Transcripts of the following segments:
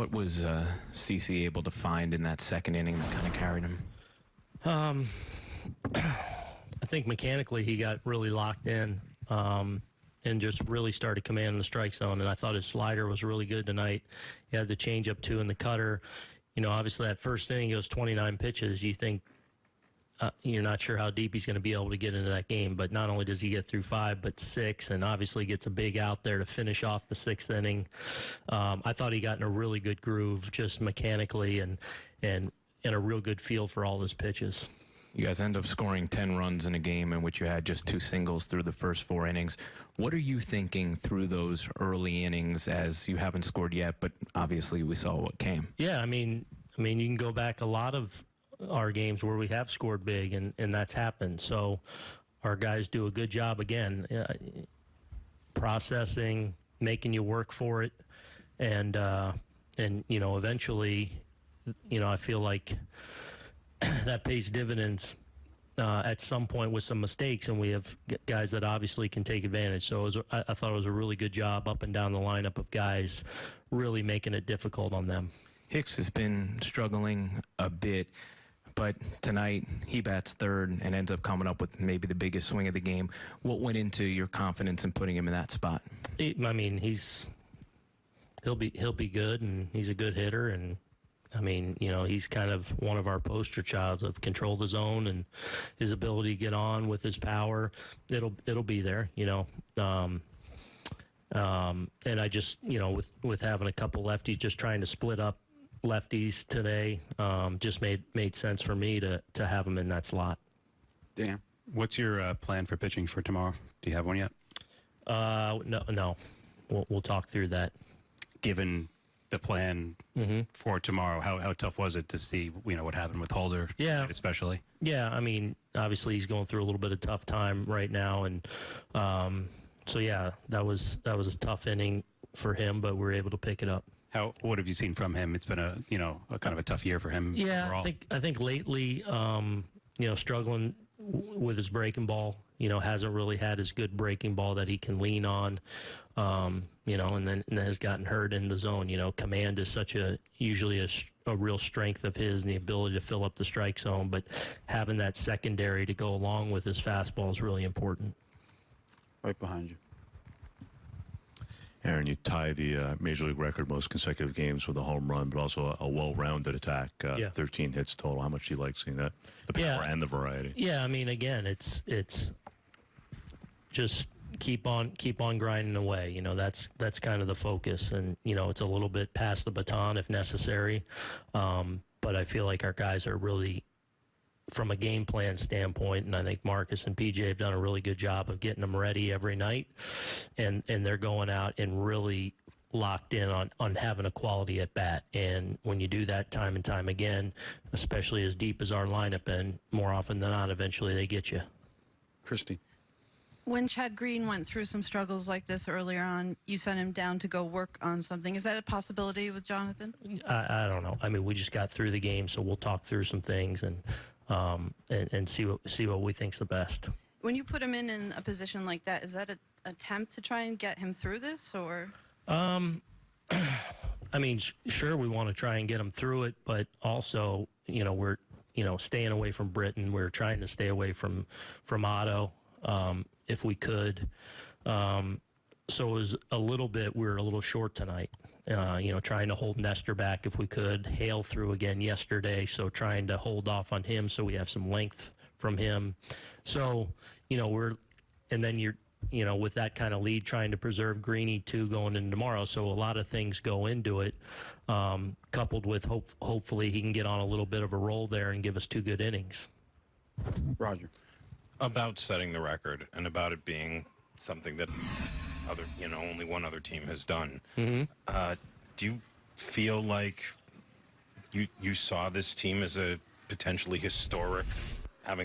What was CC able to find in that second inning that kind of carried him? I think mechanically he got really locked in and just really started commanding the strike zone. And I thought his slider was really good tonight. He had the changeup too and the cutter. You know, obviously that first inning goes 29 pitches. You think you're not sure how deep he's going to be able to get into that game. But not only does he get through 5, but 6, and obviously gets a big out there to finish off the 6th inning. I thought he got in a really good groove just mechanically and a real good feel for all his pitches. You guys end up scoring 10 runs in a game in which you had just 2 singles through the first 4 innings. What are you thinking through those early innings as you haven't scored yet, but obviously we saw what came? Yeah, I mean, you can go back a lot of our games where we have scored big, and that's happened. So our guys do a good job again, processing, making you work for it, and you know, eventually, you know, I feel like that pays dividends at some point with some mistakes, and we have guys that obviously can take advantage. So I thought it was a really good job up and down the lineup of guys really making it difficult on them. Hicks has been struggling a bit, but tonight he bats third and ends up coming up with maybe the biggest swing of the game. What went into your confidence in putting him in that spot? I mean, he'll be good, and he's a good hitter, and I mean, you know, he's kind of one of our poster childs of control the zone and his ability to get on with his power. It'll be there, you know. And I just, you know, with having a couple lefties, just trying to split up lefties today, just made sense for me to have him in that slot. Dan, what's your plan for pitching for tomorrow? Do you have one yet? No. We'll talk through that. Given the plan for tomorrow, how tough was it to see, you know, what happened with Holder? Yeah, especially. Yeah, I mean, obviously he's going through a little bit of tough time right now, and so yeah, that was a tough inning for him, but we were able to pick it up. What have you seen from him? It's been a kind of a tough year for him. Yeah, overall. I think lately, you know, struggling with his breaking ball. You know, hasn't really had his good breaking ball that he can lean on. You know, and then has gotten hurt in the zone. You know, command is usually a real strength of his, and the ability to fill up the strike zone. But having that secondary to go along with his fastball is really important. Right behind you. Aaron, you tie the Major League record most consecutive games with a home run, but also a well-rounded attack, 13 hits total. How much do you like seeing that? The power and the variety. Yeah, I mean, again, it's just keep on grinding away. You know, that's kind of the focus, and you know, it's a little bit past the baton if necessary, but I feel like our guys are really, from a game plan standpoint, and I think Marcus and PJ have done a really good job of getting them ready every night, and they're going out and really locked in on having a quality at bat. And when you do that time and time again, especially as deep as our lineup, and more often than not, eventually they get you. Christy. When Chad Green went through some struggles like this earlier on, you sent him down to go work on something. Is that a possibility with Jonathan? I don't know. I mean, we just got through the game, so we'll talk through some things and see what we think's the best. When you put him in a position like that, is that an attempt to try and get him through this, or? I mean, sure, we want to try and get him through it, but also, you know, we're, you know, staying away from Britton. We're trying to stay away from Otto, if we could. So it was we were a little short tonight. You know, trying to hold Nestor back if we could. Hale threw again yesterday, so trying to hold off on him so we have some length from him. So, you know, you know, with that kind of lead, trying to preserve Greeny too going into tomorrow. So a lot of things go into it, coupled with hopefully he can get on a little bit of a roll there and give us 2 good innings. Roger. About setting the record and about it being something that only one other team has done. Do you feel like you saw this team as having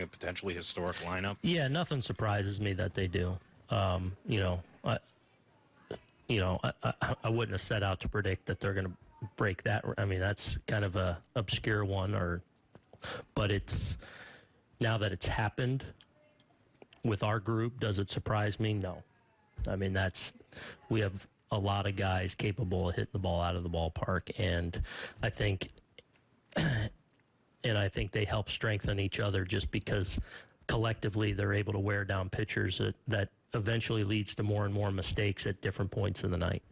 a potentially historic lineup? Yeah, nothing surprises me that they do. You know, I wouldn't have set out to predict that they're going to break that. I mean, that's kind of a obscure one, but it's now that it's happened with our group. Does it surprise me? No. I mean, we have a lot of guys capable of hitting the ball out of the ballpark, and I think they help strengthen each other just because collectively they're able to wear down pitchers that eventually leads to more and more mistakes at different points in the night.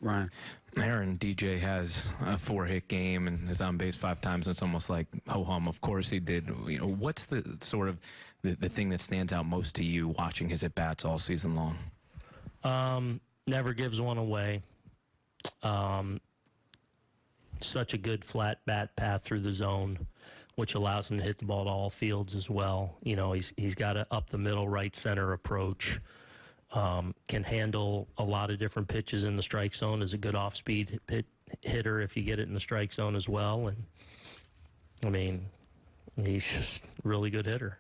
Ryan. Aaron, DJ has a 4-hit game and is on base 5 times. It's almost like ho-hum. Of course he did. You know, what's the sort of the thing that stands out most to you watching his at-bats all season long? Never gives one away. Such a good flat bat path through the zone, which allows him to hit the ball to all fields as well. You know, he's got a up the middle, right center approach. Can handle a lot of different pitches in the strike zone. Is a good off-speed hitter if you get it in the strike zone as well. And I mean, he's just a really good hitter.